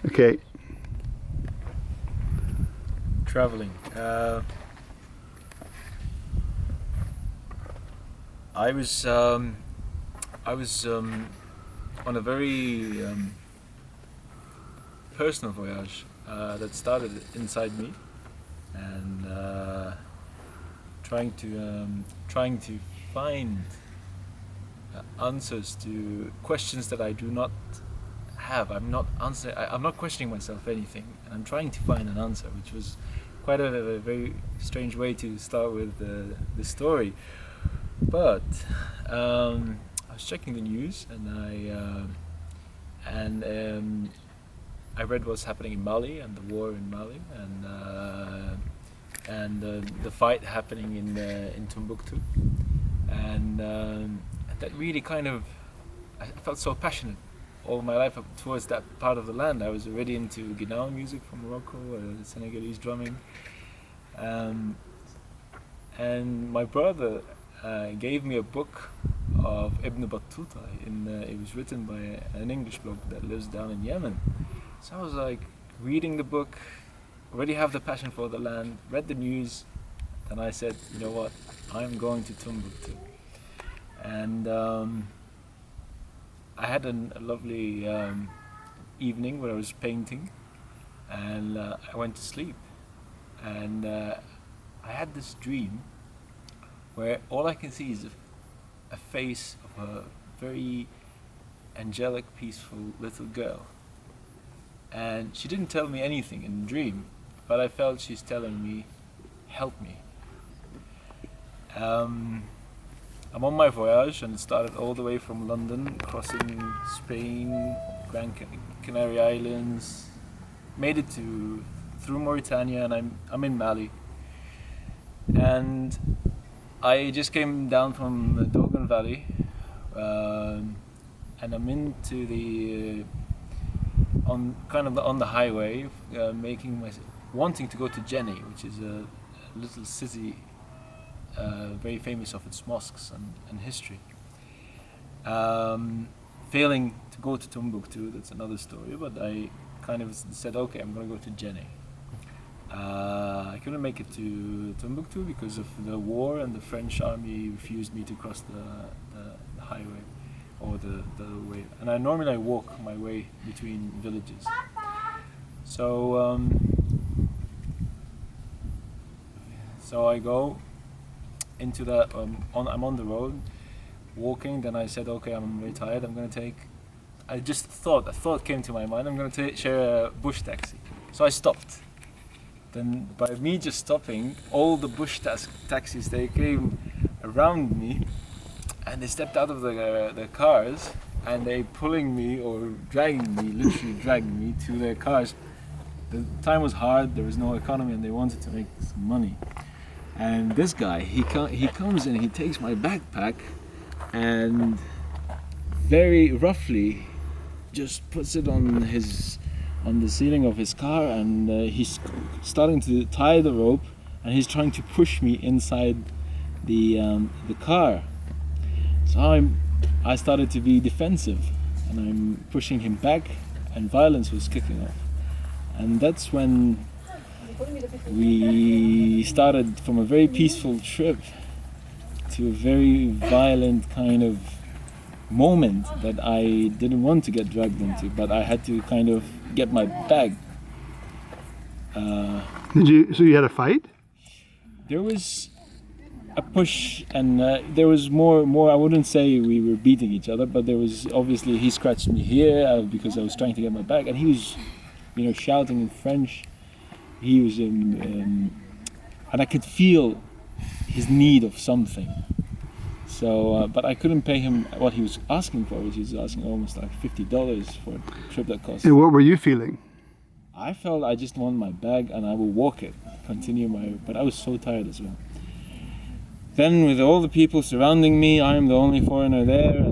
Okay. Traveling. I was on a very personal voyage that started inside me, and trying to find answers to questions that I do not have. I'm not questioning myself anything, and I'm trying to find an answer, which was quite a very strange way to start with the story. But I was checking the news, and I read what's happening in Mali and the war in Mali, and the fight happening in Timbuktu, and that really kind of, I felt so passionate all my life towards that part of the land. I was already into Ghanaian music from Morocco, Senegalese drumming, and my brother gave me a book of Ibn Battuta. It was written by an English bloke that lives down in Yemen. So I was like reading the book, already have the passion for the land, read the news, and I said, you know what, I'm going to Timbuktu. And I had a lovely evening where I was painting, and I went to sleep. And I had this dream where all I can see is a face of a very angelic, peaceful little girl. And she didn't tell me anything in the dream, but I felt she's telling me, help me. I'm on my voyage, and it started all the way from London, crossing Spain, Gran Canary Islands, made it through Mauritania, and I'm in Mali. And I just came down from the Dogon Valley, and I'm into the on the highway, wanting to go to Jenny, which is a little city very famous of its mosques and history. Failing to go to Timbuktu, that's another story, but I kind of said, okay, I'm going to go to Jenny. I couldn't make it to Timbuktu because of the war, and the French army refused me to cross the highway or the way. And I normally walk my way between villages. So I go into that. I'm on the road, walking. Then I said, okay, I'm very tired. I'm going to take. A thought came to my mind. I'm going to share a bush taxi. So I stopped. Then by me just stopping, all the bush taxis, they came around me, and they stepped out of their cars, and they pulling me or literally dragging me to their cars. The time was hard, there was no economy, and they wanted to make some money. And this guy, he comes and he takes my backpack and very roughly just puts it on the ceiling of his car, and he's starting to tie the rope, and he's trying to push me inside the car. So I started to be defensive, and I'm pushing him back, and violence was kicking off. And that's when we started from a very peaceful trip to a very violent kind of moment that I didn't want to get dragged into, but I had to kind of get my bag. So you had a fight? There was a push, and there was more. I wouldn't say we were beating each other, but there was obviously, he scratched me here because I was trying to get my bag, and he was, shouting in French. He was and I could feel his need of something. So, but I couldn't pay him what he was asking for, which he was asking almost like $50 for a trip that cost. And what were you feeling? I felt I just want my bag, and I will walk it, but I was so tired as well. Then with all the people surrounding me, I am the only foreigner there.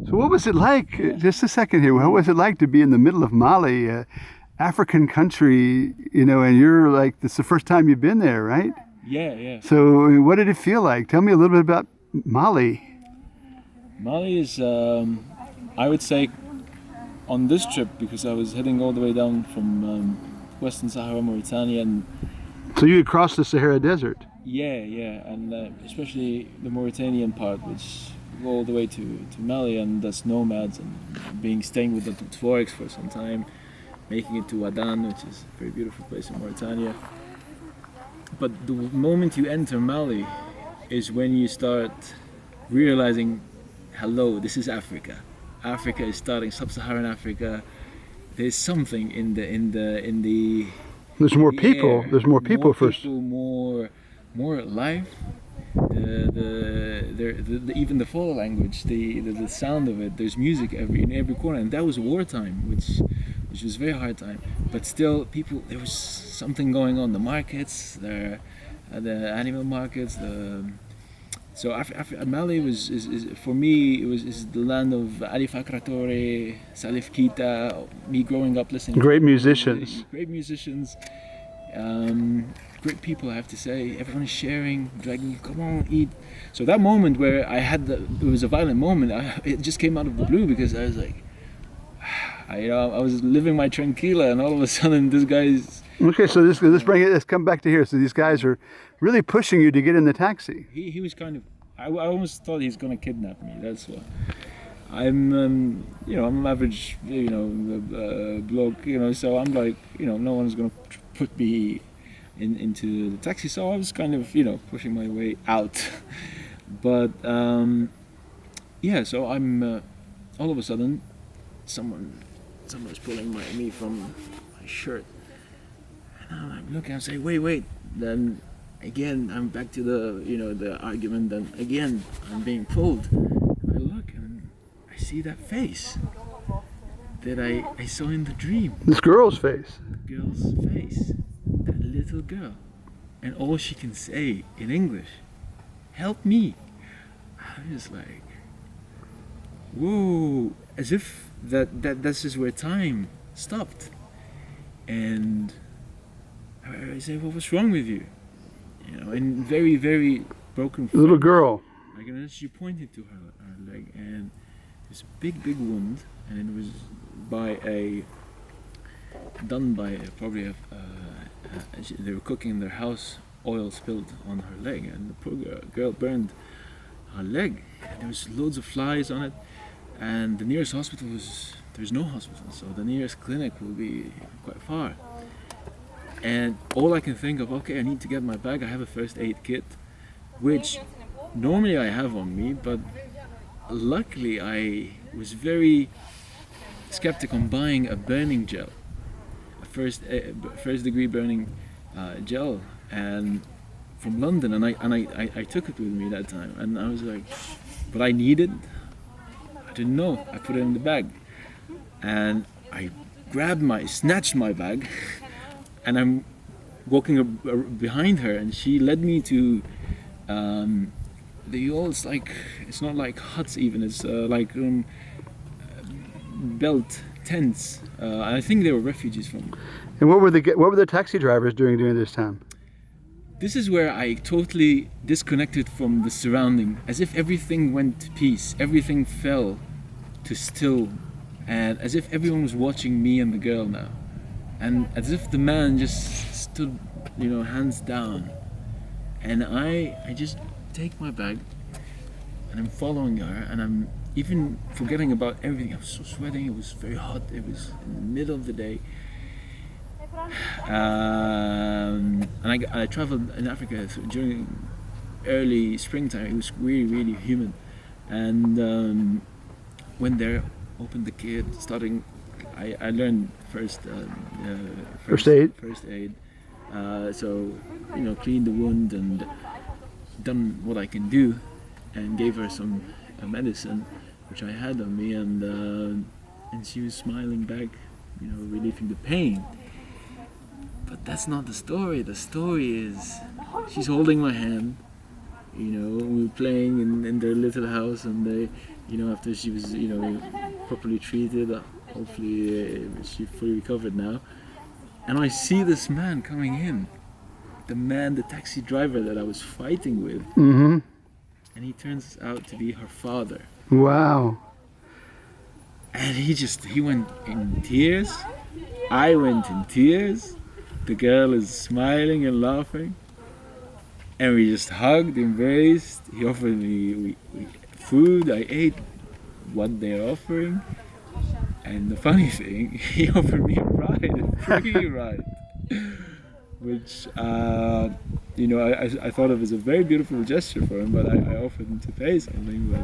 So what was it like, just a second here, what was it like to be in the middle of Mali, African country, and you're like, this is the first time you've been there, right? Yeah. So what did it feel like? Tell me a little bit about Mali. Mali is, I would say, on this trip, because I was heading all the way down from Western Sahara, Mauritania, and So you had crossed the Sahara Desert. yeah, and especially the Mauritanian part, which go all the way to Mali, and that's nomads and staying with the Tuaregs for some time, making it to Adan, which is a very beautiful place in Mauritania. But the moment you enter Mali is when you start realizing, hello, this is Africa. Africa is starting, sub-Saharan Africa. There's something in the There's more the people. air. There's more people first. More life. Even the follow language, the sound of it. There's music in every corner, and that was wartime, which was a very hard time. But still, people, there was something going on. The markets, the animal markets. So Mali is for me, is the land of Ali Fakratore, Salif Keita. Me growing up listening. Great musicians. Great musicians. Great people, I have to say. Everyone is sharing, dragging you, come on, eat. So that moment where it was a violent moment, it just came out of the blue, because I was like, I was living my tranquila, and all of a sudden this guy's... Okay, so let's come back to here. So these guys are really pushing you to get in the taxi. He was kind of, I almost thought he's going to kidnap me, that's what. I'm I'm an average, bloke, so I'm like, no one's going to put me into the taxi, so I was kind of, pushing my way out. But so I'm all of a sudden someone's pulling me from my shirt, and I'm looking and say, wait. Then again I'm back to the argument. Then again I'm being pulled. I look and I see that face that I saw in the dream. This girl's face. The girl's face. That little girl, and all she can say in English, "Help me." I was like, whoa, as if that's just where time stopped. And I said, well, what's wrong with you? In very, very broken French. Little girl. And she pointed to her leg, and this big wound, and it was done by probably they were cooking in their house, oil spilled on her leg, and the poor girl burned her leg. There was loads of flies on it, and the nearest hospital there's no hospital, so the nearest clinic will be quite far. And all I can think of, okay, I need to get my bag. I have a first aid kit, which normally I have on me, but luckily I was very skeptic on buying a burning gel, a first degree burning gel, and from London, and I took it with me that time, and I was like, but I need it. I didn't know. I put it in the bag, and I snatched my bag, and I'm walking behind her, and she led me to it's not like huts even, it's like built tents. I think they were refugees from. And what were the taxi drivers doing during this time? This is where I totally disconnected from the surrounding, as if everything went to peace, everything fell to still, and as if everyone was watching me and the girl now, and as if the man just stood, hands down, and I just take my bag, and I'm following her, and I'm even forgetting about everything. I was so sweating, it was very hot, it was in the middle of the day. And I traveled in Africa during early springtime. It was really, really humid, and went there, opened the kit, I learned first aid. So cleaned the wound and done what I can do, and gave her some medicine which I had on me, and she was smiling back, relieving the pain. But that's not the story. The story is she's holding my hand. We were playing in their little house, and they, after she was, properly treated, hopefully she fully recovered now. And I see this man coming in, the taxi driver that I was fighting with, Mm-hmm. and he turns out to be her father. Wow. And he went in tears. I went in tears. The girl is smiling and laughing. And we just hugged, embraced. He offered me food. I ate what they're offering. And the funny thing, he offered me a ride, a free ride. Which, I thought of as a very beautiful gesture for him, but I offered him to pay something, but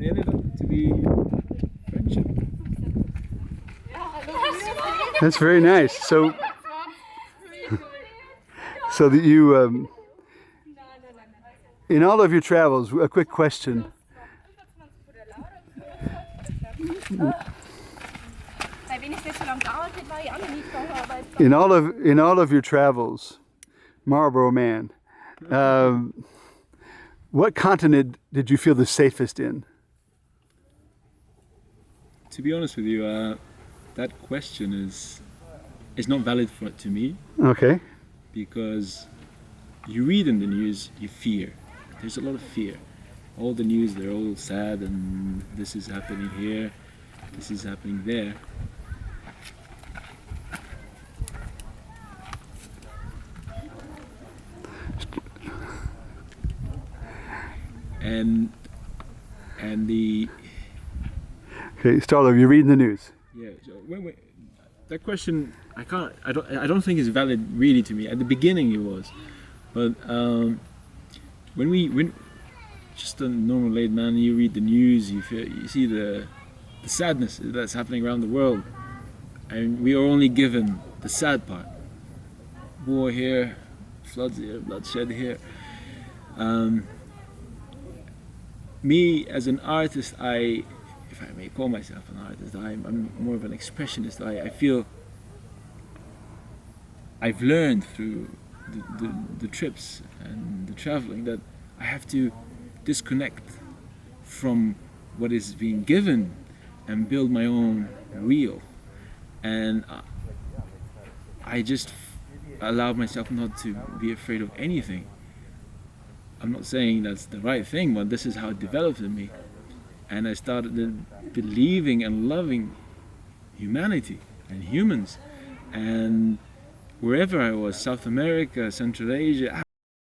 it ended up to be friendship. That's very nice. So that you, in all of your travels, a quick question. In all of your travels, Marlboro Man, what continent did you feel the safest in? To be honest with you, that question is not valid to me. Okay. Because you read in the news, you fear. There's a lot of fear. All the news, they're all sad, and this is happening here, this is happening there. And the Okay, Starlo, you're reading the news. yeah. So that question, I don't think is valid really to me. At the beginning, it was, but when just a normal layman, you read the news, you see the sadness that's happening around the world, and we are only given the sad part. War here, floods here, bloodshed here. Me as an artist, if I may call myself an artist, I'm more of an expressionist. I feel I've learned through the trips and the traveling that I have to disconnect from what is being given and build my own wheel. And I just allow myself not to be afraid of anything. I'm not saying that's the right thing, but this is how it developed in me. And I started believing and loving humanity and humans. And wherever I was, South America, Central Asia,